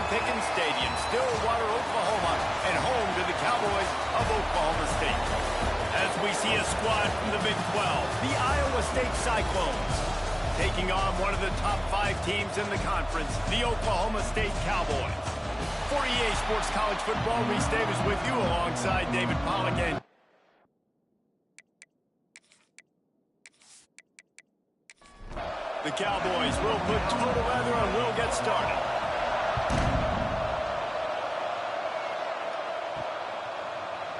Pickens Stadium, Stillwater, Oklahoma, and home to the Cowboys of Oklahoma State. As we see a squad from the Big 12, the Iowa State Cyclones, taking on one of the top 5 teams in the conference, the Oklahoma State Cowboys. For EA Sports College Football, Reese Davis with you alongside David Pollack. And the Cowboys will put total weather and will get started.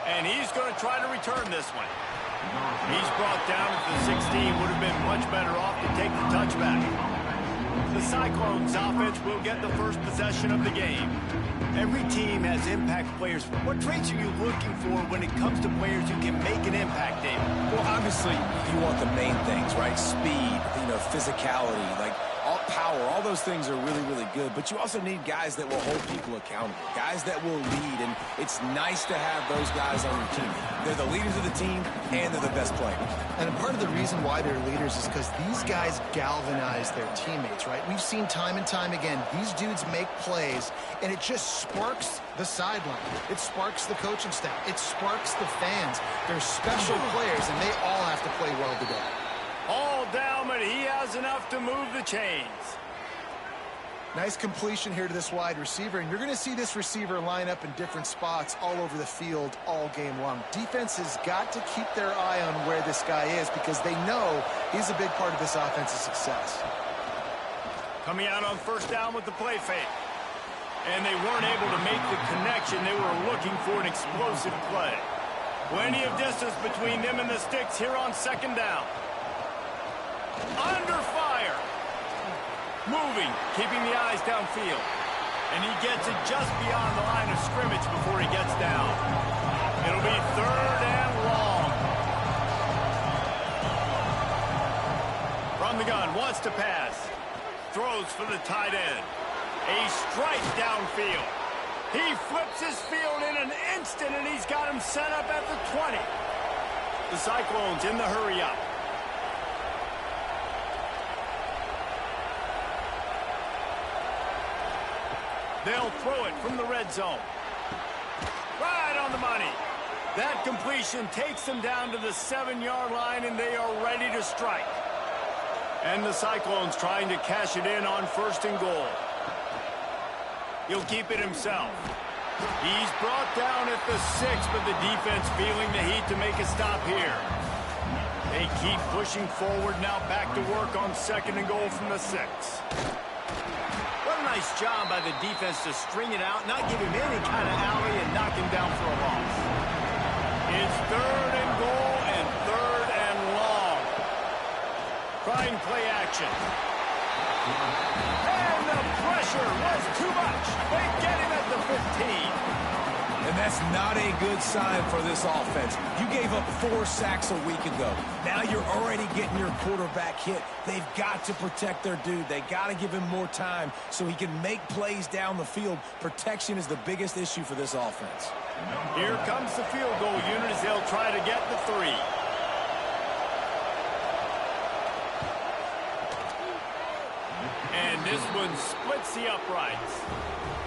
And he's going to try to return this one. He's brought down at the 16. Would have been much better off to take the touchback. The Cyclones offense will get the first possession of the game. Every team has impact players. What traits are you looking for when it comes to players who can make an impact, David? Well, obviously, you want the main things, right? Speed, physicality, all power. All those things are really, really good. But you also need guys that will hold people accountable, guys that will lead. And it's nice to have those guys on your team. They're the leaders of the team, and they're the best players. And part of the reason why they're leaders is because these guys galvanize their teammates, right? We've seen time and time again, these dudes make plays, and it just sparks the sideline. It sparks the coaching staff. It sparks the fans. They're special players, and they all have to play well today. All down, but he has enough to move the chains. Nice completion here to this wide receiver, and you're going to see this receiver line up in different spots all over the field all game long. Defense has got to keep their eye on where this guy is because they know he's a big part of this offense's success. Coming out on first down with the play fake. And they weren't able to make the connection. They were looking for an explosive play. Plenty of distance between them and the sticks here on second down. Under fire. Moving, keeping the eyes downfield. And he gets it just beyond the line of scrimmage before he gets down. It'll be third and long. From the gun, wants to pass. Throws for the tight end. A strike downfield. He flips his field in an instant, and he's got him set up at the 20. The Cyclones in the hurry up. They'll throw it from the red zone. Right on the money. That completion takes them down to the 7-yard line, and they are ready to strike. And the Cyclones trying to cash it in on first and goal. He'll keep it himself. He's brought down at the 6, but the defense feeling the heat to make a stop here. They keep pushing forward now, back to work on second and goal from the 6. What a nice job by the defense to string it out, not give him any kind of alley, and knock him down for a loss. It's third and goal and third and long. Trying play action. And the pressure was too much. They get him at the 15. And that's not a good sign for this offense. You gave up 4 sacks a week ago. Now you're already getting your quarterback hit. They've got to protect their dude. They got to give him more time so he can make plays down the field. Protection is the biggest issue for this offense. Here comes the field goal unit as they'll try to get the 3. And this one splits the uprights.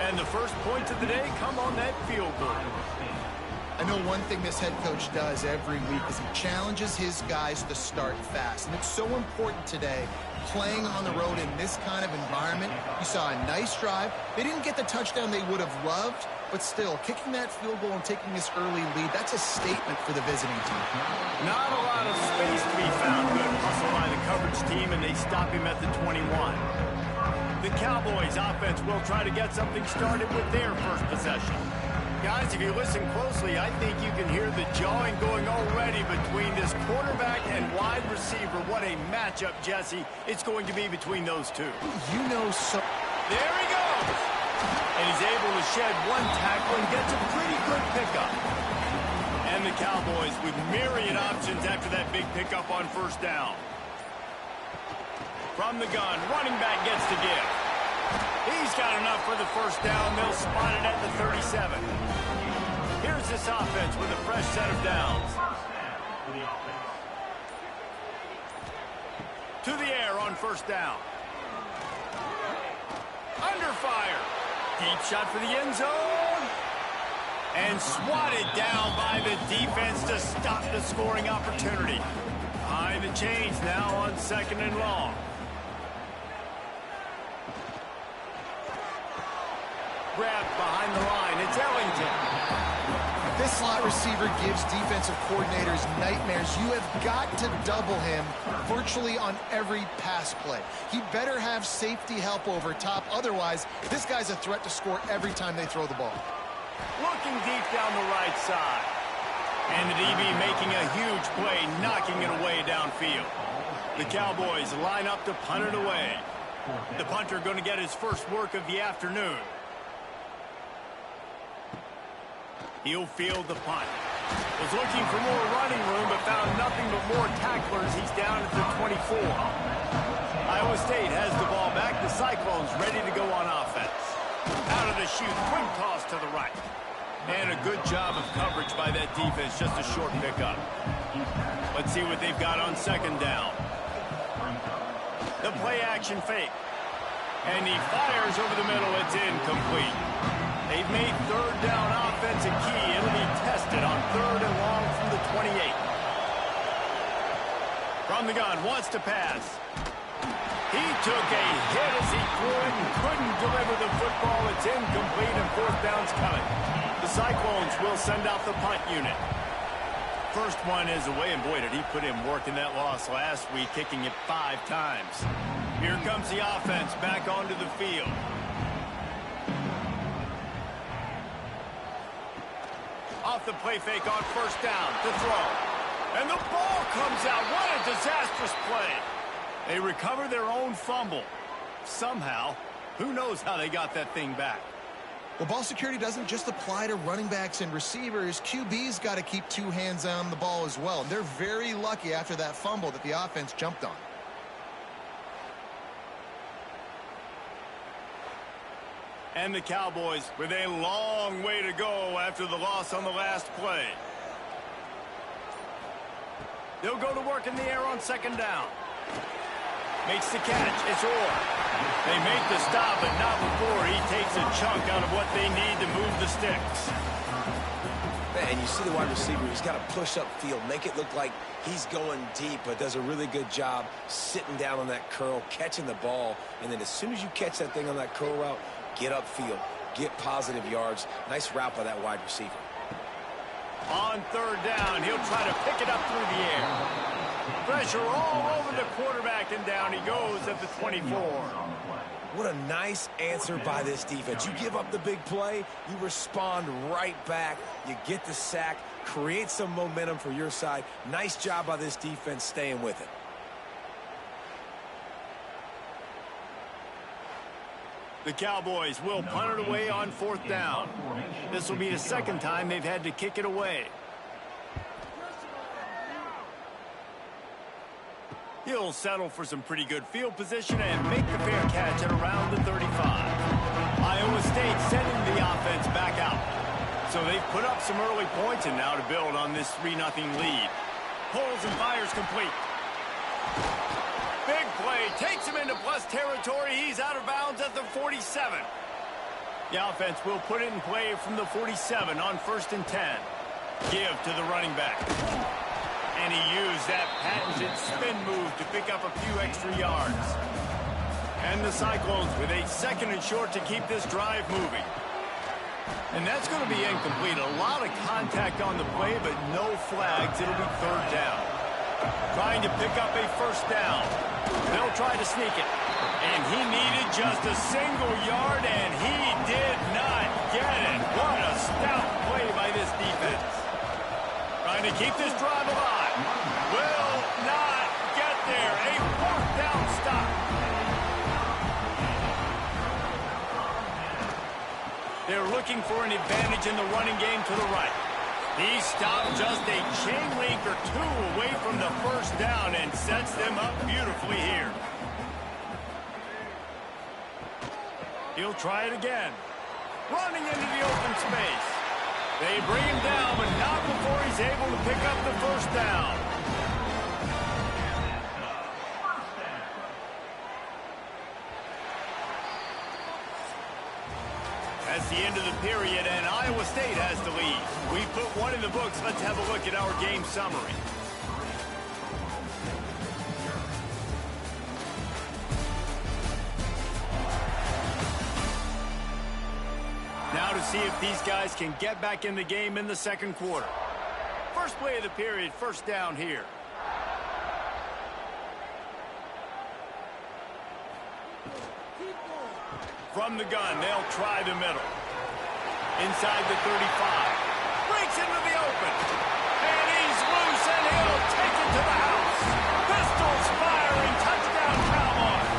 And the first points of the day come on that field goal. I know one thing this head coach does every week is he challenges his guys to start fast. And it's so important today, playing on the road in this kind of environment. You saw a nice drive. They didn't get the touchdown they would have loved, but still, kicking that field goal and taking this early lead, that's a statement for the visiting team. Not a lot of space to be found. Good hustle by the coverage team, and they stop him at the 21. The Cowboys offense will try to get something started with their first possession. Guys, if you listen closely, I think you can hear the jawing going already between this quarterback and wide receiver. What a matchup, Jesse, it's going to be between those two. You know so... There he goes! And he's able to shed one tackle and gets a pretty good pickup. And the Cowboys with myriad options after that big pickup on first down. From the gun, running back gets to give. He's got enough for the first down. They'll spot it at the 37. Here's this offense with a fresh set of downs. To the air on first down. Under fire. Deep shot for the end zone. And swatted down by the defense to stop the scoring opportunity. Behind the chains now on 2nd and long. Grabbed behind the line. It's Ellington. This slot receiver gives defensive coordinators nightmares. You have got to double him virtually on every pass play. He better have safety help over top. Otherwise, this guy's a threat to score every time they throw the ball. Looking deep down the right side. And the DB making a huge play, knocking it away downfield. The Cowboys line up to punt it away. The punter going to get his first work of the afternoon. He'll field the punt. Was looking for more running room, but found nothing but more tacklers. He's down at the 24. Iowa State has the ball back. The Cyclones ready to go on offense. Out of the chute, quick toss to the right. And a good job of coverage by that defense, just a short pickup. Let's see what they've got on 2nd down. The play action fake. And he fires over the middle. It's incomplete. They've made 3rd down offense a key. It'll be tested on 3rd and long from the 28. From the gun, wants to pass. He took a hit as he threw it and couldn't deliver the football. It's incomplete and 4th down's coming. The Cyclones will send out the punt unit. First one is away, and boy, did he put in work in that loss last week, kicking it 5 times. Here comes the offense back onto the field. Off the play fake on 1st down to throw. And the ball comes out. What a disastrous play. They recover their own fumble. Somehow, who knows how they got that thing back. Well, ball security doesn't just apply to running backs and receivers. QB's got to keep 2 hands on the ball as well. They're very lucky after that fumble that the offense jumped on. And the Cowboys with a long way to go after the loss on the last play. They'll go to work in the air on 2nd down. Makes the catch. It's Orr. They make the stop, but not before he takes a chunk out of what they need to move the sticks. Man, you see the wide receiver. He's got to push upfield, make it look like he's going deep, but does a really good job sitting down on that curl, catching the ball, and then as soon as you catch that thing on that curl route, get upfield, get positive yards. Nice route by that wide receiver. On 3rd down, he'll try to pick it up through the air. Pressure all over the quarterback, and down he goes at the 24. What a nice answer by this defense. You give up the big play, you respond right back, you get the sack, create some momentum for your side. Nice job by this defense staying with it. The Cowboys will punt it away on 4th down. This will be the 2nd time they've had to kick it away. He'll settle for some pretty good field position and make the fair catch at around the 35. Iowa State sending the offense back out. So they've put up some early points, and now to build on this 3-0 lead. Pulls and fires complete. Big play, takes him into plus territory. He's out of bounds at the 47. The offense will put it in play from the 47 on 1st and 10. Give to the running back. And he used that patented spin move to pick up a few extra yards. And the Cyclones with a 2nd and short to keep this drive moving. And that's going to be incomplete. A lot of contact on the play, but no flags. It'll be 3rd down. Trying to pick up a 1st down. They'll try to sneak it. And he needed just a single yard, and he did not get it. What a stout play by this defense. Trying to keep this drive alive. Will not get there. A 4th down stop. They're looking for an advantage in the running game to the right. He stopped just a chain link or 2 away from the 1st down and sets them up beautifully here. He'll try it again. Running into the open space. They bring him down, but not before he's able to pick up the 1st down. That's the end of the period, and Iowa State has the lead. We put one in the books. Let's have a look at our game summary. Now to see if these guys can get back in the game in the second quarter. First play of the period, first down here. From the gun, they'll try the middle. Inside the 35. Breaks into the open. And he's loose, and he'll take it to the house. Pistols firing. Touchdown, Cowboys.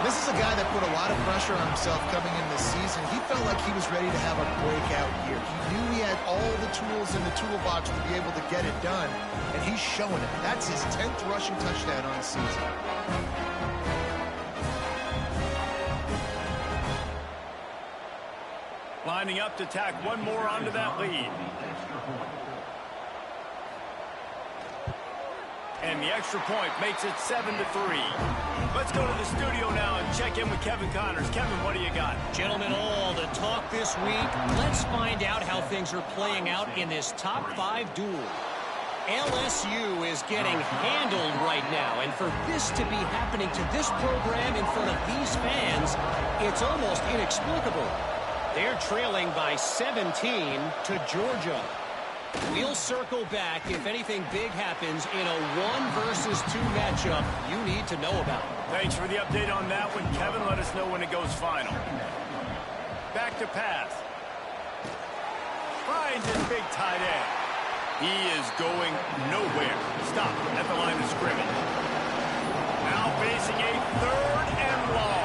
This is a guy that put a lot of pressure on himself coming in this season. He felt like he was ready to have a breakout year. He knew he had all the tools in the toolbox to be able to get it done, and he's showing it. That's his 10th rushing touchdown on the season. Lining up to tack one more onto that lead. And the extra point makes it 7-3. Let's go to the studio now and check in with Kevin Connors. Kevin, what do you got? Gentlemen, all the talk this week. Let's find out how things are playing out in this top 5 duel. LSU is getting handled right now, and for this to be happening to this program in front of these fans, it's almost inexplicable. They're trailing by 17 to Georgia. We'll circle back if anything big happens in a 1-versus-2 matchup you need to know about. Thanks for the update on that one, Kevin. Let us know when it goes final. Back to pass. Finds his big tight end. He is going nowhere. Stop at the line of scrimmage. Now facing a 3rd and long.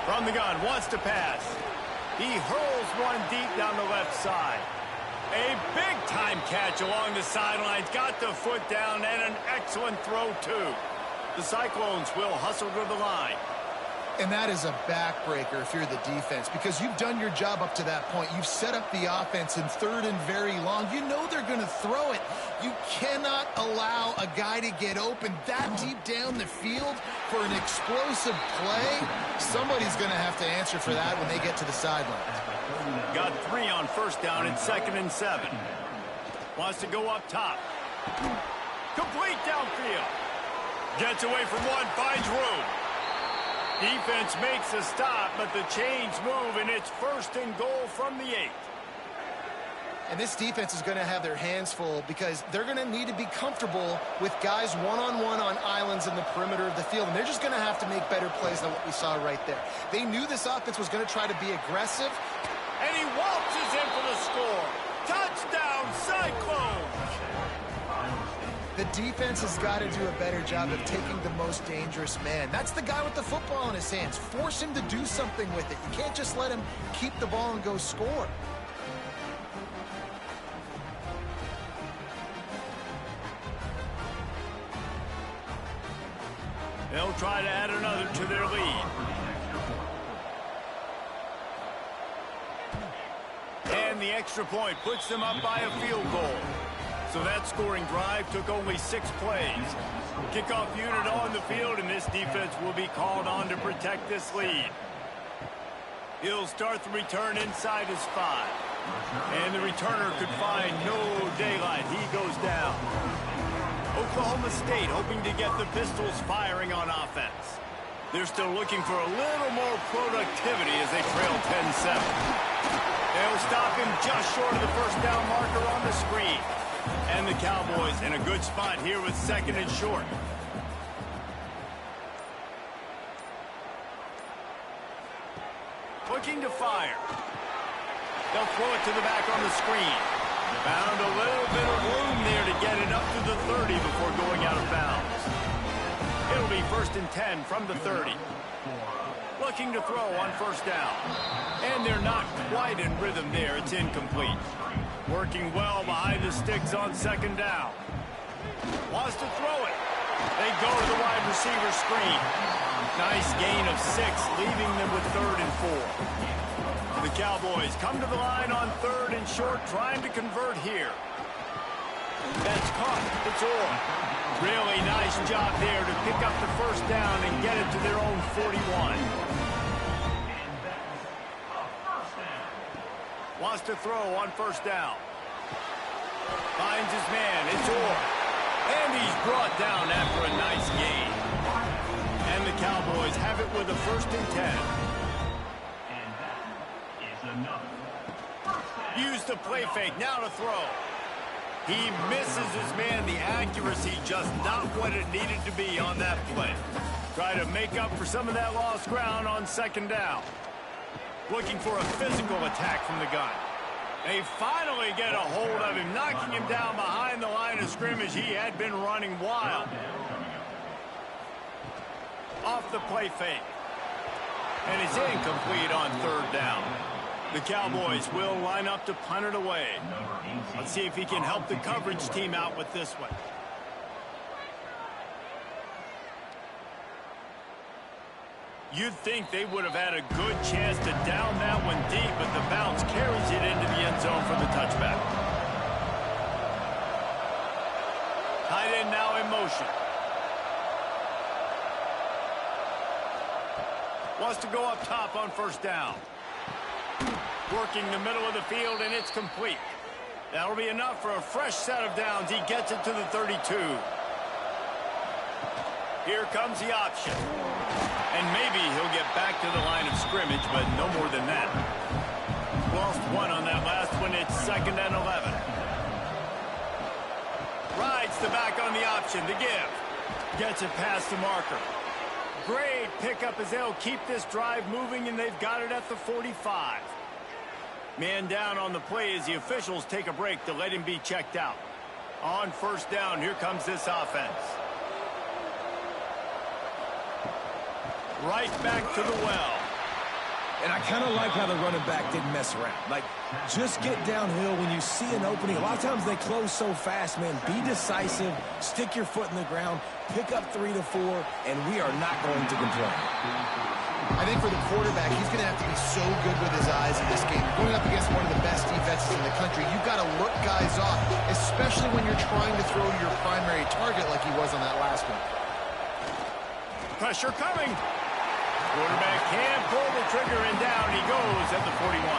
From the gun, wants to pass. He hurls one deep down the left side. A big-time catch along the sidelines. Got the foot down, and an excellent throw, too. The Cyclones will hustle to the line. And that is a backbreaker if you're the defense, because you've done your job up to that point. You've set up the offense in 3rd and very long. You know they're going to throw it. You cannot allow a guy to get open that deep down the field for an explosive play. Somebody's going to have to answer for that when they get to the sidelines. Got 3 on first down and 2nd and 7. Wants to go up top. Complete downfield. Gets away from one, finds room. Defense makes a stop, but the chains move, and it's 1st and goal from the 8. And this defense is going to have their hands full because they're going to need to be comfortable with guys one-on-one on islands in the perimeter of the field, and they're just going to have to make better plays than what we saw right there. They knew this offense was going to try to be aggressive. And he waltzes in for the score. Touchdown, Cyclones! The defense has got to do a better job of taking the most dangerous man. That's the guy with the football in his hands. Force him to do something with it. You can't just let him keep the ball and go score. They'll try to add another to their lead. And the extra point puts them up by a field goal. So that scoring drive took only 6 plays. Kickoff unit on the field, and this defense will be called on to protect this lead. He'll start the return inside his 5. And the returner could find no daylight. He goes down. Oklahoma State hoping to get the Pistols firing on offense. They're still looking for a little more productivity as they trail 10-7. They'll stop him just short of the first down marker on the screen. And the Cowboys in a good spot here with 2nd and short. Looking to fire. They'll throw it to the back on the screen. Found a little bit of room there to get it up to the 30 before going out of bounds. It'll be 1st and 10 from the 30. Looking to throw on first down. And they're not quite in rhythm there. It's incomplete. Working well behind the sticks on 2nd down. Wants to throw it. They go to the wide receiver screen. Nice gain of 6, leaving them with 3rd and 4. The Cowboys come to the line on 3rd and short, trying to convert here. That's caught. It's Orr. Really nice job there to pick up the first down and get it to their own 41. Wants to throw on first down. Finds his man. It's Orr. And he's brought down after a nice gain. And the Cowboys have it with a 1st and 10. And that is enough. Use the play fake. Now to throw. He misses his man. The accuracy just not what it needed to be on that play. Try to make up for some of that lost ground on 2nd down. Looking for a physical attack from the gun. They finally get a hold of him, knocking him down behind the line of scrimmage. He had been running wild. Off the play fake. And it's incomplete on 3rd down. The Cowboys will line up to punt it away. Let's see if he can help the coverage team out with this one. You'd think they would have had a good chance to down that one deep, but the bounce carries it into the end zone for the touchback. Tight end now in motion. Wants to go up top on 1st down. Working the middle of the field, and it's complete. That'll be enough for a fresh set of downs. He gets it to the 32. Here comes the option. And maybe he'll get back to the line of scrimmage, but no more than that. Lost one on that last one. It's 2nd and 11. Rides the back on the option to give. Gets it past the marker. Great pickup as they'll keep this drive moving, and they've got it at the 45. Man down on the play as the officials take a break to let him be checked out. On 1st down, here comes this offense. Right back to the well. And I kind of like how the running back didn't mess around. Like, just get downhill when you see an opening. A lot of times they close so fast, man. Be decisive, stick your foot in the ground, pick up 3 to 4, and we are not going to complain. I think for the quarterback, he's going to have to be so good with his eyes in this game. Going up against one of the best defenses in the country, you've got to look guys off, especially when you're trying to throw your primary target like he was on that last one. Pressure coming. Quarterback can't pull the trigger, and down he goes at the 41.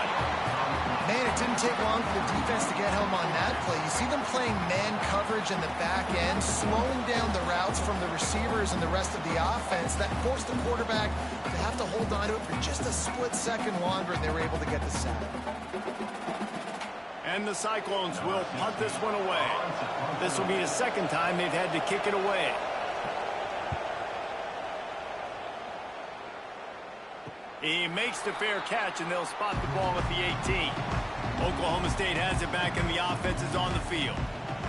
Man, it didn't take long for the defense to get home on that play. You see them playing man coverage in the back end, slowing down the routes from the receivers and the rest of the offense. That forced the quarterback to have to hold on to it for just a split second longer, and they were able to get the sack. And the Cyclones will punt this one away. This will be the 2nd time they've had to kick it away. He makes the fair catch, and they'll spot the ball at the 18. Oklahoma State has it back, and the offense is on the field.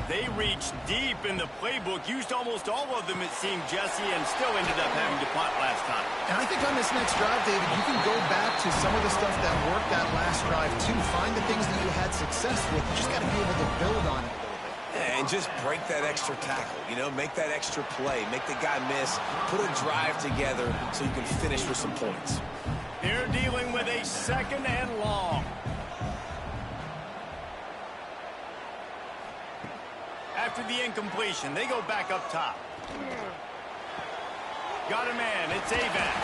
They reached deep in the playbook, used almost all of them, it seemed, Jesse, and still ended up having to punt last time. And I think on this next drive, David, you can go back to some of the stuff that worked that last drive, too. Find the things that you had success with. You just got to be able to build on it a little bit. And just break that extra tackle, you know, make that extra play, make the guy miss, put a drive together so you can finish with some points. They're dealing with a 2nd and long. After the incompletion, they go back up top. Got a man, it's Avan.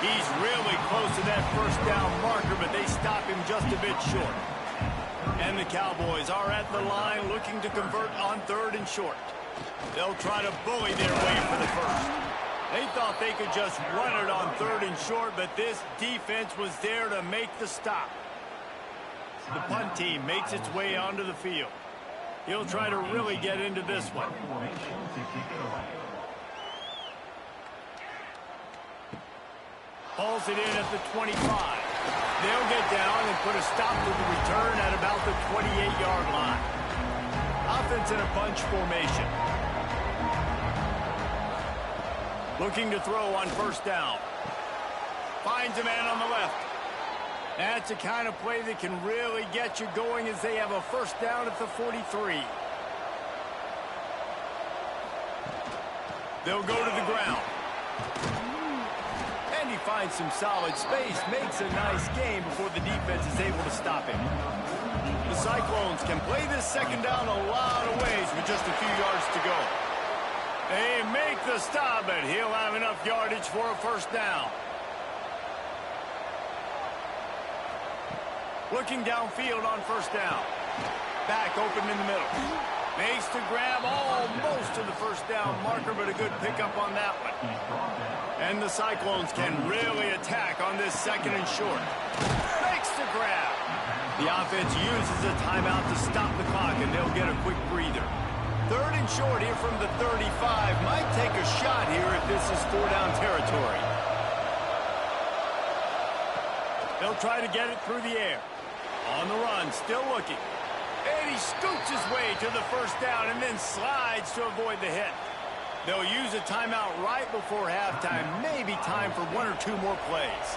He's really close to that 1st down marker, but they stop him just a bit short. And the Cowboys are at the line looking to convert on 3rd and short. They'll try to bully their way for the 1st. They thought they could just run it on 3rd and short, but this defense was there to make the stop. The punt team makes its way onto the field. He'll try to really get into this one. Hauls it in at the 25. They'll get down and put a stop to the return at about the 28-yard line. Offense in a bunch formation. Looking to throw on 1st down. Finds a man on the left. That's the kind of play that can really get you going as they have a 1st down at the 43. They'll go to the ground. And he finds some solid space, makes a nice game before the defense is able to stop him. The Cyclones can play this 2nd down a lot of ways with just a few yards to go. They make the stop, but he'll have enough yardage for a 1st down. Looking downfield on first down. Back open in the middle. Makes the grab almost to the first down marker, but a good pickup on that one. And the Cyclones can really attack on this second and short. Makes the grab. The offense uses a timeout to stop the clock, and they'll get a quick breather. Third and short here from the 35. Might take a shot here if this is 4-down territory. They'll try to get it through the air. On the run, still looking. And he scoots his way to the first down and then slides to avoid the hit. They'll use a timeout right before halftime. Maybe time for 1 or 2 more plays.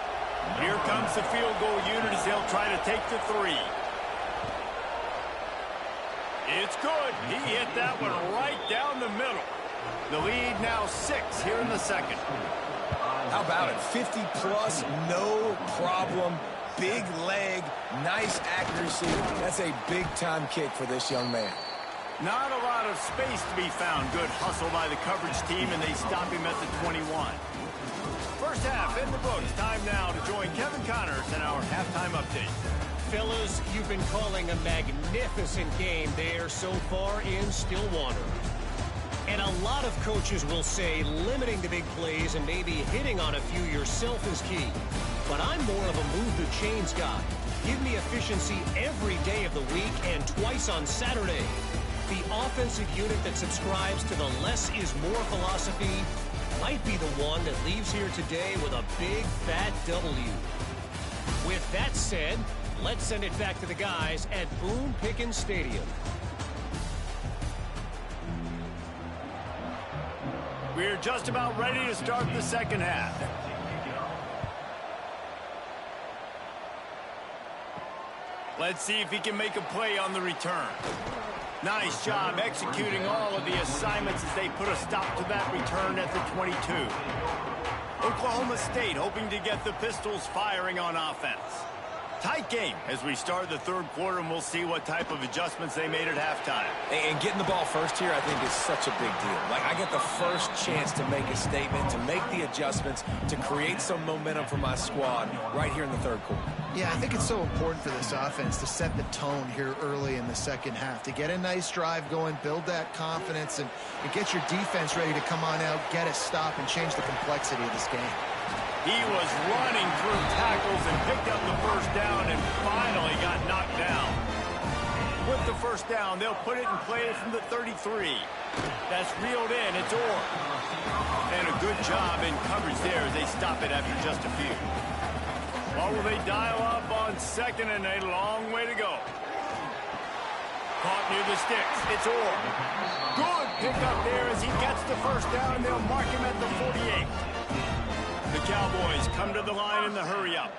Here comes the field goal unit as they'll try to take the 3. It's good. He hit that one right down the middle. The lead now 6 here in the second. How about it? 50-plus, no problem. Big leg, nice accuracy. That's a big-time kick for this young man. Not a lot of space to be found. Good hustle by the coverage team, and they stop him at the 21. First half in the books. Time now to join Kevin Connors in our halftime update. Fellas, you've been calling a magnificent game there so far in Stillwater. And a lot of coaches will say limiting the big plays and maybe hitting on a few yourself is key. But I'm more of a move-the-chains guy. Give me efficiency every day of the week and twice on Saturday. The offensive unit that subscribes to the less is more philosophy might be the one that leaves here today with a big, fat W. With that said, let's send it back to the guys at Boone Pickens Stadium. We're just about ready to start the second half. Let's see if he can make a play on the return. Nice job executing all of the assignments as they put a stop to that return at the 22. Oklahoma State hoping to get the Pistols firing on offense. Tight game as we start the third quarter, and we'll see what type of adjustments they made at halftime. And getting the ball first here, I think, is such a big deal. Like, I get the first chance to make a statement, to make the adjustments, to create some momentum for my squad right here in the third quarter. Yeah, I think it's so important for this offense to set the tone here early in the second half, to get a nice drive going, build that confidence, and get your defense ready to come on out, get a stop, and change the complexity of this game. He was running through tackles and picked up the first down and finally got knocked down. With the first down, they'll put it in play from the 33. That's reeled in. It's Orr. And a good job in coverage there as they stop it after just a few. Well, will they dial up on second and a long way to go? Caught near the sticks. It's Orr. Good pickup there as he gets the first down, and they'll mark him at the 48. The Cowboys come to the line in the hurry-up.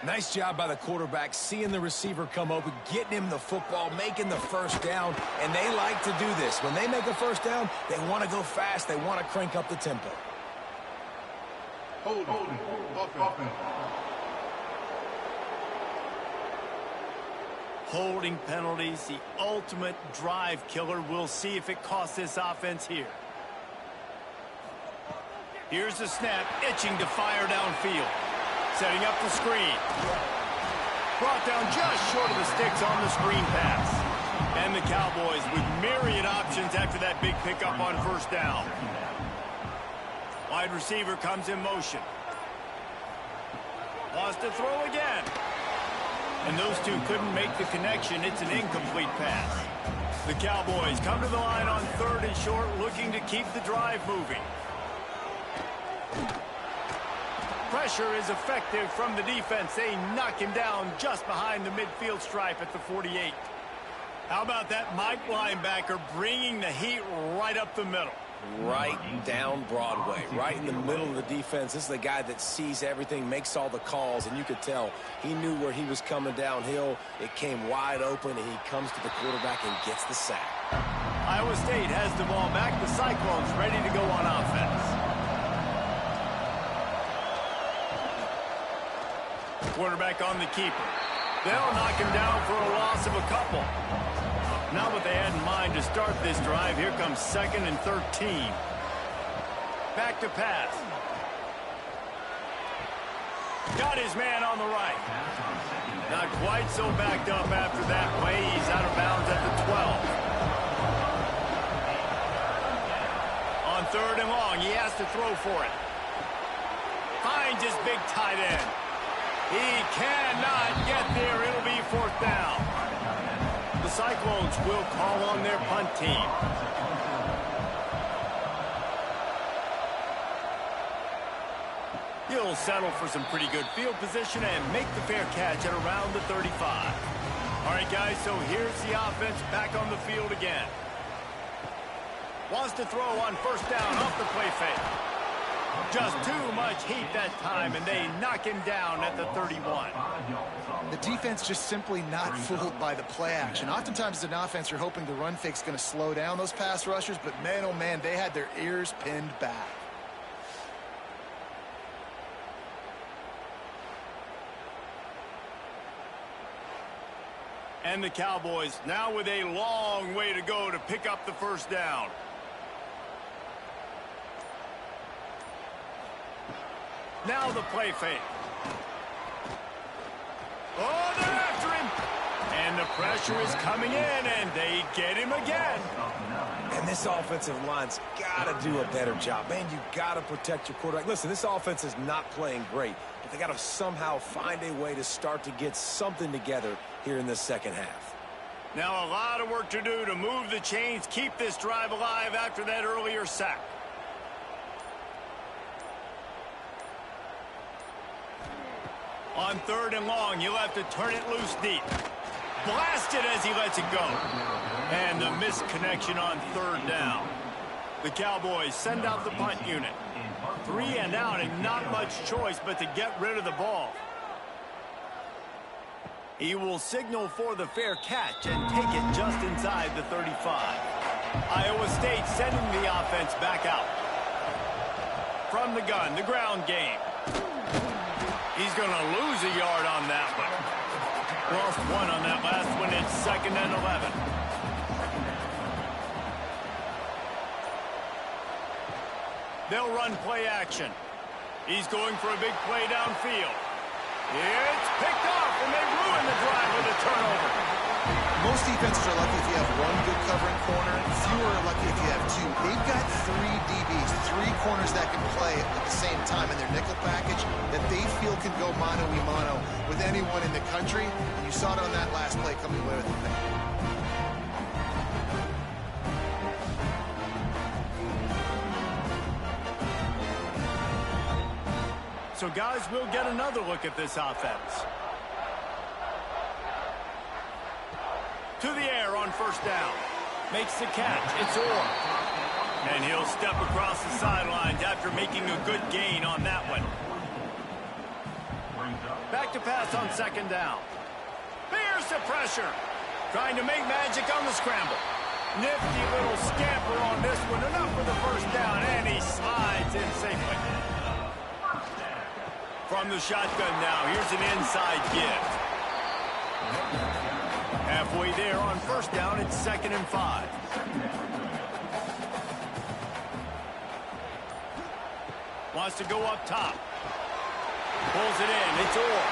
Nice job by the quarterback, seeing the receiver come open, getting him the football, making the first down, and they like to do this. When they make a first down, they want to go fast. They want to crank up the tempo. Holding penalties, the ultimate drive killer. We'll see if it costs this offense here. Here's the snap, itching to fire downfield. Setting up the screen. Brought down just short of the sticks on the screen pass. And the Cowboys with myriad options after that big pickup on first down. Wide receiver comes in motion. Lost to throw again. And those two couldn't make the connection. It's an incomplete pass. The Cowboys come to the line on third and short, looking to keep the drive moving. Pressure is effective from the defense. They knock him down just behind the midfield stripe at the 48. How about that Mike linebacker bringing the heat right up the middle? Right down Broadway, right in the middle of the defense. This is the guy that sees everything, makes all the calls, and you could tell he knew where he was coming downhill. It came wide open, and he comes to the quarterback and gets the sack. Iowa State has the ball back. The Cyclones ready to go on offense. Quarterback on the keeper. They'll knock him down for a loss of a couple. Not what they had in mind to start this drive. Here comes 2nd and 13. Back to pass. Got his man on the right. Not quite so backed up after that play. He's out of bounds at the 12. On 3rd and long, he has to throw for it. Finds his big tight end. He cannot get there. It'll be 4th down. The Cyclones will call on their punt team. He'll settle for some pretty good field position and make the fair catch at around the 35. All right, guys, so here's the offense back on the field again. Wants to throw on 1st down off the play fake. Just too much heat that time, and they knock him down at the 31. The defense just simply not fooled by the play action. Oftentimes as an offense, you're hoping the run fake's going to slow down those pass rushers, but man, oh man, they had their ears pinned back. And the Cowboys now with a long way to go to pick up the 1st down. Now the play fake. Oh, they're after him. And the pressure is coming in, and they get him again. And this offensive line's got to do a better job. Man, you got to protect your quarterback. Listen, this offense is not playing great, but they got to somehow find a way to start to get something together here in the 2nd half. Now a lot of work to do to move the chains, keep this drive alive after that earlier sack. On 3rd and long, you'll have to turn it loose deep. Blast it as he lets it go. And the misconnection on 3rd down. The Cowboys send out the punt unit. 3 and out and not much choice but to get rid of the ball. He will signal for the fair catch and take it just inside the 35. Iowa State sending the offense back out. From the gun, the ground game. He's going to lose a yard on that one. Lost 1 on that last one. It's 2nd and 11. They'll run play action. He's going for a big play downfield. It's picked off, and they ruin the drive with a turnover. Most defenses are lucky if you have 1 good covering corner. Fewer are lucky if you have 2. They've got 3 DBs, 3 corners that can play at the same time in their nickel package that they feel can go mano-a-mano with anyone in the country. And you saw it on that last play coming away with the pick. So, guys, we'll get another look at this offense. To the air on 1st down. Makes the catch. It's Orr. And he'll step across the sidelines after making a good gain on that one. Back to pass on 2nd down. There's the pressure. Trying to make magic on the scramble. Nifty little scamper on this one. Enough for the 1st down, and he slides in safely. From the shotgun now, here's an inside give. Halfway there on 1st down, it's 2nd and 5. Wants to go up top. Pulls it in, it's Orr.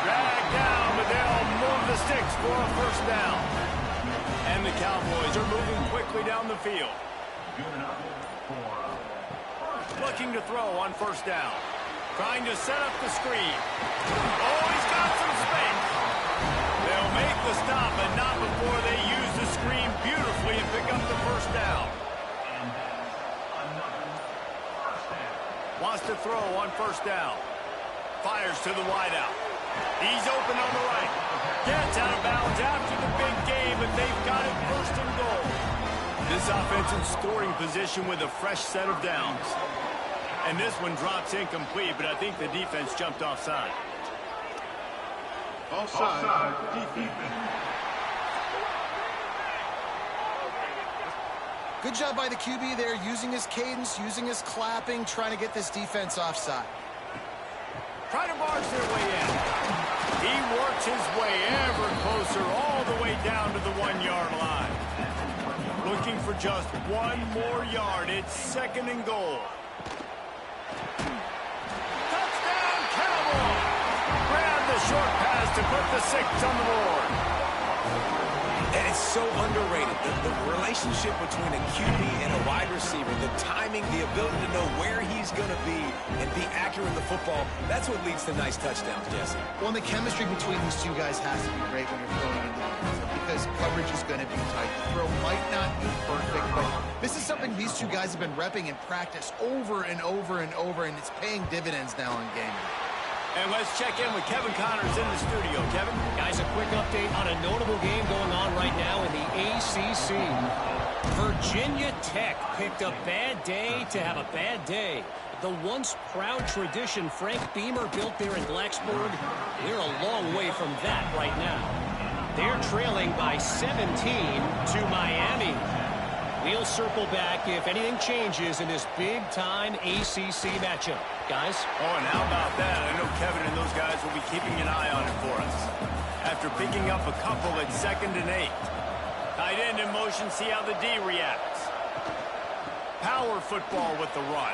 Dragged down, but they'll move the sticks for a 1st down. And the Cowboys are moving quickly down the field. Looking to throw on 1st down. Trying to set up the screen. Oh, he's got some space. They'll make the stop, but not before they use the screen beautifully and pick up the 1st down. Wants to throw on 1st down. Fires to the wideout. He's open on the right. Gets out of bounds after the big game, but they've got it 1st and goal. This offense in scoring position with a fresh set of downs. And this one drops incomplete, but I think the defense jumped offside. Offside. Defense. Good job by the QB there, using his cadence, using his clapping, trying to get this defense offside. Trying to barge their way in. He works his way ever closer, all the way down to the 1-yard line. Looking for just 1 more yard. It's 2nd and goal. Touchdown, Cowboys! Grab the a short pass to put the 6 on the board. And it's so underrated. The relationship between a QB and a wide receiver, the timing, the ability to know where he's going to be and be accurate in the football, that's what leads to nice touchdowns, Jesse. Well, the chemistry between these two guys has to be great when you're throwing into the defense because coverage is going to be tight. The throw might not be perfect, but this is something these two guys have been repping in practice over and over and over, and it's paying dividends now on game day. And let's check in with Kevin Connors in the studio. Kevin? Guys, a quick update on a notable game going on right now in the ACC. Virginia Tech picked a bad day to have a bad day. The once proud tradition Frank Beamer built there in Blacksburg, they're a long way from that right now. They're trailing by 17 to Miami. We'll circle back if anything changes in this big-time ACC matchup. Guys? Oh, and how about that? I know Kevin and those guys will be keeping an eye on it for us. After picking up a couple at 2nd and 8. Tight end in motion, see how the D reacts. Power football with the run.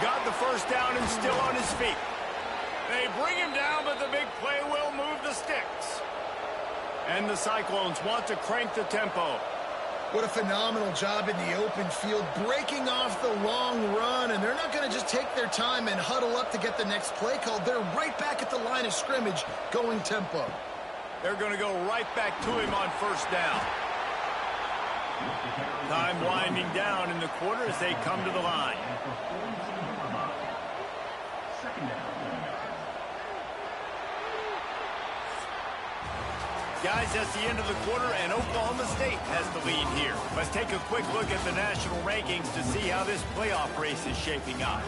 Got the first down and still on his feet. They bring him down, but the big play will move the sticks. And the Cyclones want to crank the tempo. What a phenomenal job in the open field, breaking off the long run, and they're not going to just take their time and huddle up to get the next play called. They're right back at the line of scrimmage, going tempo. They're going to go right back to him on first down. Time winding down in the quarter as they come to the line. Guys, that's the end of the quarter, and Oklahoma State has the lead here. Let's take a quick look at the national rankings to see how this playoff race is shaping up.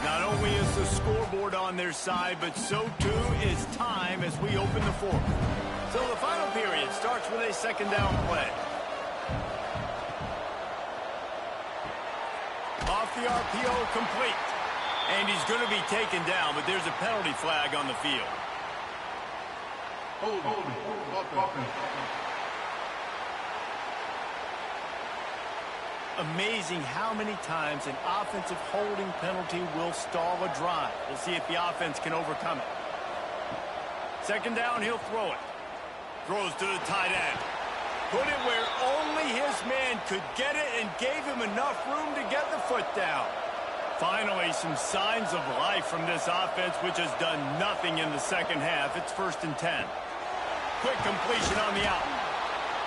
Not only is the scoreboard on their side, but so too is time as we open the fourth. So the final period starts with a 2nd down play. Off the RPO, complete. And he's going to be taken down, but there's a penalty flag on the field. Amazing how many times an offensive holding penalty will stall a drive. We'll see if the offense can overcome it. 2nd down, he'll throw it. Throws to the tight end. Put it where only his man could get it and gave him enough room to get the foot down. Finally, some signs of life from this offense, which has done nothing in the second half. It's 1st and 10. Quick completion on the out.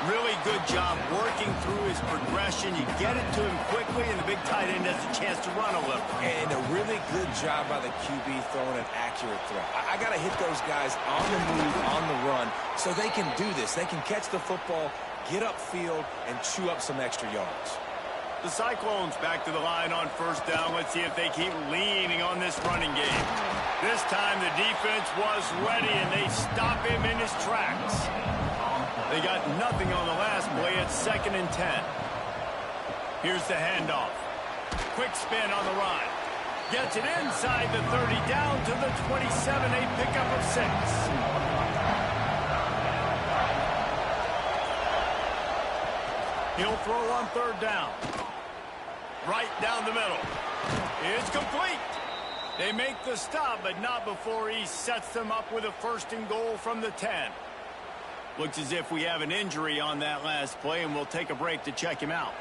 Really good job working through his progression. You get it to him quickly, and the big tight end has a chance to run a little. And a really good job by the QB throwing an accurate throw. I got to hit those guys on the move, on the run, so they can do this. They can catch the football, get upfield, and chew up some extra yards. The Cyclones back to the line on first down. Let's see if they keep leaning on this running game. This time the defense was ready, and they stop him in his tracks. They got nothing on the last play at 2nd and 10. Here's the handoff. Quick spin on the run. Gets it inside the 30, down to the 27, a pickup of 6. He'll throw on 3rd down. Right down the middle. It's complete. They make the stop, but not before he sets them up with a 1st and goal from the 10. Looks as if we have an injury on that last play, and we'll take a break to check him out.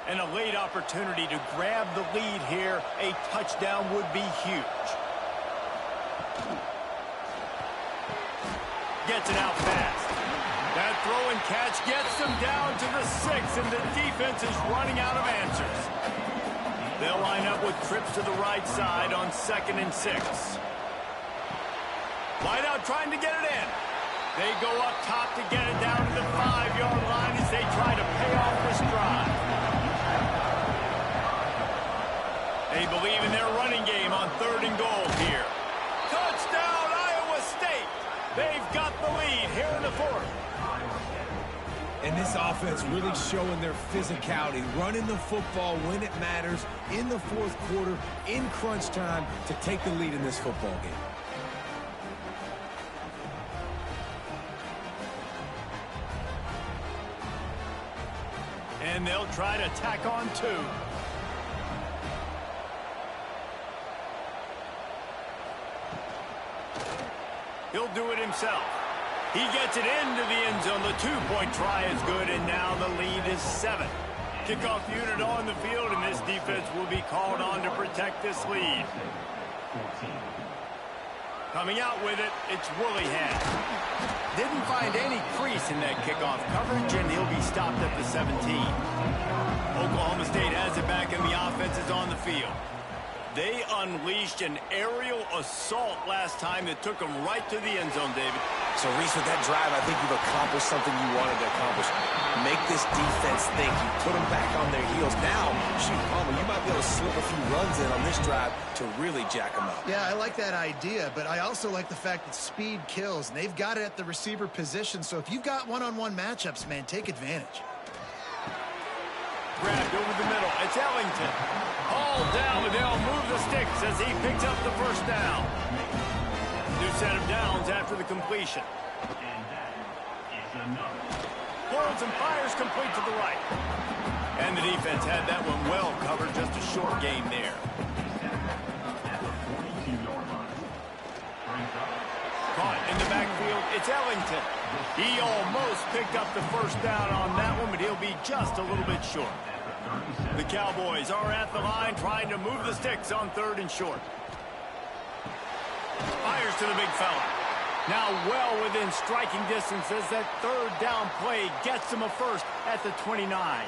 And a late opportunity to grab the lead here. A touchdown would be huge. Gets it out fast. That throw and catch gets them down to the 6, and the defense is running out of answers. They'll line up with trips to the right side on 2nd and 6. Wide out trying to get it in. They go up top to get it down to the 5-yard line as they try to pay off this drive. They believe in their running game on 3rd and goal here. Touchdown, Iowa State! They've got the lead here in the 4th. And this offense really showing their physicality, running the football when it matters, in the 4th quarter, in crunch time, to take the lead in this football game. And they'll try to tack on 2. He'll do it himself. He gets it into the end zone. The two-point try is good, and now the lead is 7. Kickoff unit on the field, and this defense will be called on to protect this lead. 14. Coming out with it, it's Willihan. Didn't find any crease in that kickoff coverage, and he'll be stopped at the 17. Oklahoma State has it back, and the offense is on the field. They unleashed an aerial assault last time that took them right to the end zone, David. So, Reese, with that drive, I think you've accomplished something you wanted to accomplish. Make this defense think. You put them back on their heels. Now, shoot, Palmer, you might be able to slip a few runs in on this drive to really jack them up. Yeah, I like that idea, but I also like the fact that speed kills, and they've got it at the receiver position. So if you've got one-on-one matchups, man, take advantage. Grabbed over the middle. It's Ellington. Hauled down, but they'll move the sticks as he picks up the first down. New set of downs after the completion. And that is enough. Holds and fires complete to the right. And the defense had that one well covered. Just a short game there. At the 42-yard line. Brings up. Caught in the backfield. It's Ellington. He almost picked up the first down on that one, but he'll be just a little bit short. The Cowboys are at the line trying to move the sticks on 3rd and short. Fires to the big fella. Now well within striking distance as that 3rd down play gets him a first at the 29.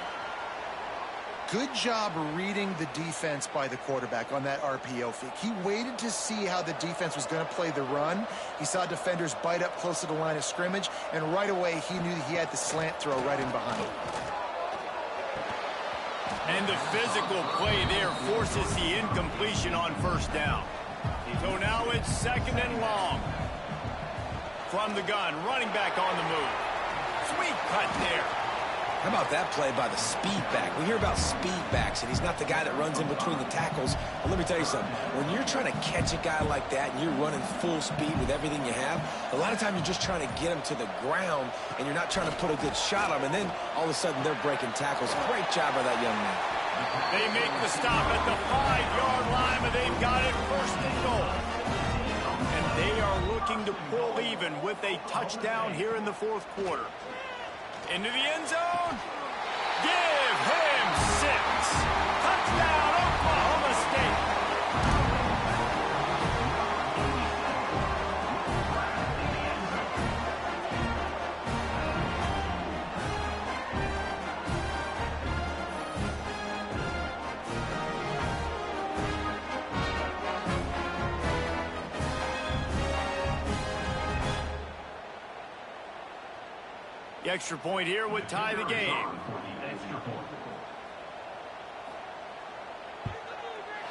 Good job reading the defense by the quarterback on that RPO fake. He waited to see how the defense was going to play the run. He saw defenders bite up close to the line of scrimmage, and right away he knew he had the slant throw right in behind him. And the physical play there forces the incompletion on 1st down. So now it's 2nd and long. From the gun, running back on the move. Sweet cut there. How about that play by the speed back? We hear about speed backs, and he's not the guy that runs in between the tackles. But let me tell you something. When you're trying to catch a guy like that and you're running full speed with everything you have, a lot of times you're just trying to get him to the ground, and you're not trying to put a good shot on him. And then all of a sudden they're breaking tackles. Great job by that young man. They make the stop at the 5-yard line, but they've got it 1st and goal. And they are looking to pull even with a touchdown here in the 4th quarter. Into the end zone. Give him 6. Touchdown, Oklahoma State. The extra point here would tie the game.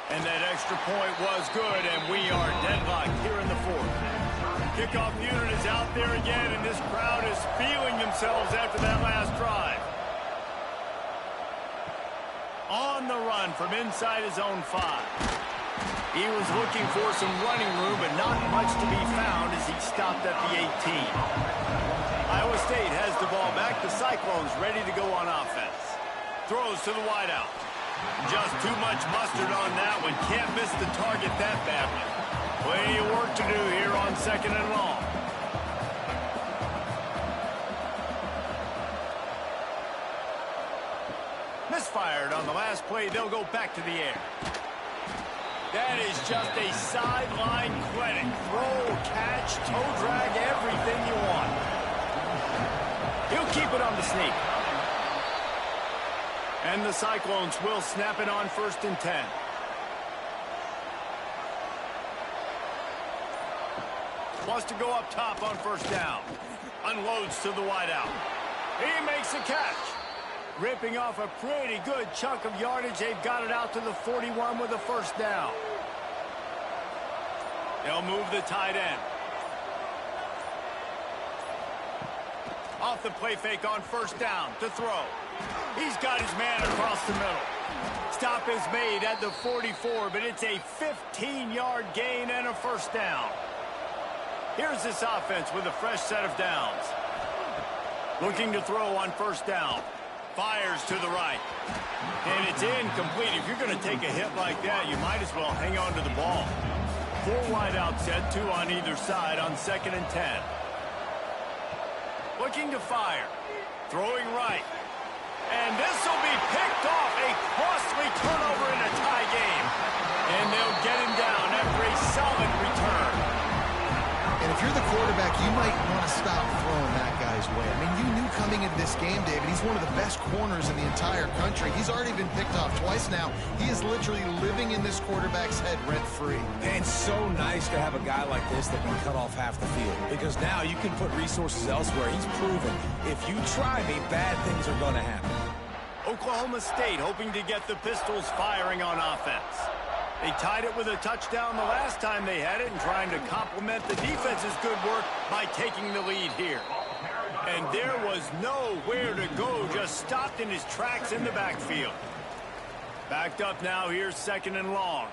And that extra point was good, and we are deadlocked here in the 4th. Kickoff unit is out there again, and this crowd is feeling themselves after that last drive. On the run from inside his own 5. He was looking for some running room, but not much to be found as he stopped at the 18. Iowa State has the ball back. The Cyclones ready to go on offense. Throws to the wideout. Just too much mustard on that one. Can't miss the target that badly. Plenty of work to do here on 2nd and long. Misfired on the last play. They'll go back to the air. That is just a sideline clinic. Throw, catch, toe drag, everything you want. He'll keep it on the sneak. And the Cyclones will snap it on 1st and 10. Wants to go up top on 1st down. Unloads to the wideout. He makes a catch. Ripping off a pretty good chunk of yardage. They've got it out to the 41 with a 1st down. They'll move the tight end. Off the play fake on 1st down to throw. He's got his man across the middle. Stop is made at the 44, but it's a 15-yard gain and a 1st down. Here's this offense with a fresh set of downs. Looking to throw on 1st down. Fires to the right. And it's incomplete. If you're going to take a hit like that, you might as well hang on to the ball. 4 wideout set, 2 on either side on 2nd and 10. Looking to fire. Throwing right. And this will be picked off. A costly turnover in a tie game. And they'll get him down after a solid return. And if you're the quarterback, you might want to stop throwing that guy's way. I mean, you knew coming into this game, David, he's one of the best corners in the entire country. He's already been picked off twice now. He is literally living in this quarterback's head rent-free. And so nice to have a guy like this that can cut off half the field. Because now you can put resources elsewhere. He's proven, if you try me, bad things are going to happen. Oklahoma State hoping to get the Pistols firing on offense. They tied it with a touchdown the last time they had it and trying to complement the defense's good work by taking the lead here. And there was nowhere to go, just stopped in his tracks in the backfield. Backed up now, here's 2nd and long.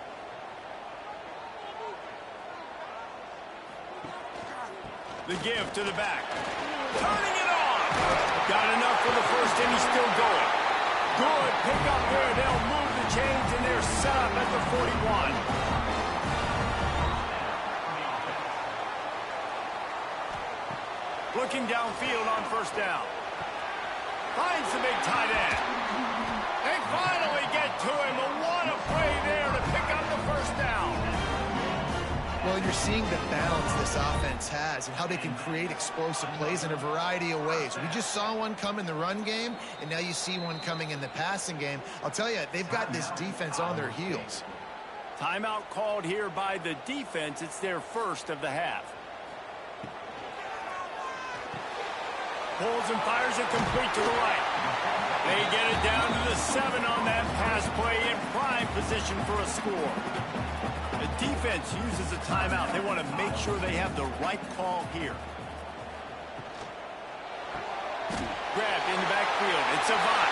The give to the back. Turning it on! Got enough for the first, and he's still going. Good pick up there. They'll move the chains, and they're set up at the 41. Looking downfield on 1st down. Finds the big tight end. They finally get to him. But what a play there to pick up the 1st down. Well, you're seeing the balance this offense has and how they can create explosive plays in a variety of ways. We just saw one come in the run game, and now you see one coming in the passing game. I'll tell you, they've got this defense on their heels. Timeout called here by the defense. It's their first of the half. Pulls and fires it complete to the right. They get it down to the 7 on that pass play in prime position for a score. The defense uses a timeout. They want to make sure they have the right call here. Grabbed in the backfield. It's Avant.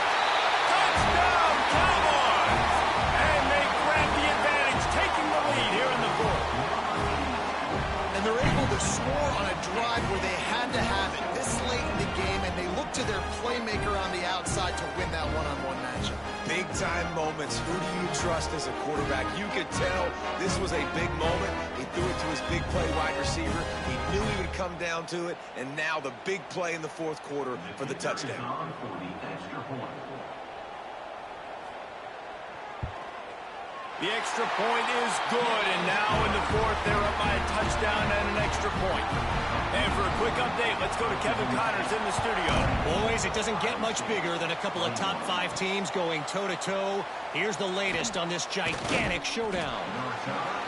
Touchdown, Cowboys! And they grab the advantage, taking the lead here in the 4th. And they're able to score on a drive where they had to have it this late in the game, and they look to their playmaker on the outside to win that one-on-one matchup. Big-time moments. Who do you trust as a quarterback? You could tell this was a big moment. He threw it to his big play wide receiver. He knew he would come down to it, and now the big play in the 4th quarter for the touchdown. The extra point is good, and now in the 4th, they're up by a touchdown and an extra point. And for a quick update, let's go to Kevin Connors in the studio. Boys, it doesn't get much bigger than a couple of top 5 teams going toe-to-toe. Here's the latest on this gigantic showdown.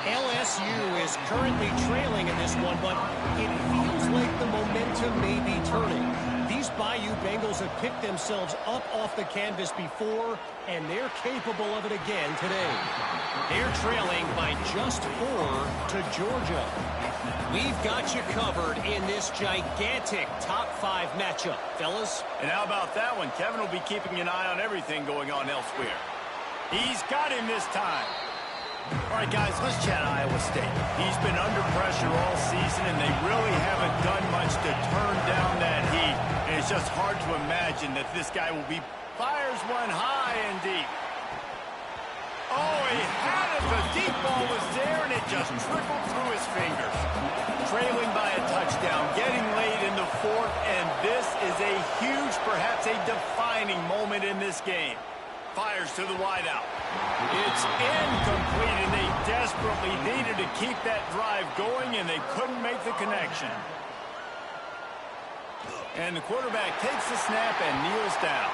LSU is currently trailing in this one, but it feels like the momentum may be turning. These Bayou Bengals have picked themselves up off the canvas before, and they're capable of it again today. They're trailing by just 4 to Georgia. We've got you covered in this gigantic top 5 matchup, fellas. And how about that one? Kevin will be keeping an eye on everything going on elsewhere. He's got him this time. All right, guys, let's chat Iowa State. He's been under pressure all season, and they really haven't done much to turn down that heat. And it's just hard to imagine that this guy will be fires one high and deep. Oh, he had it. The deep ball was there, and it just trickled through his fingers. Trailing by a touchdown, getting late in the 4th, and this is a huge, perhaps a defining moment in this game. Fires to the wideout. It's incomplete, and they desperately needed to keep that drive going, and they couldn't make the connection. And the quarterback takes the snap and kneels down.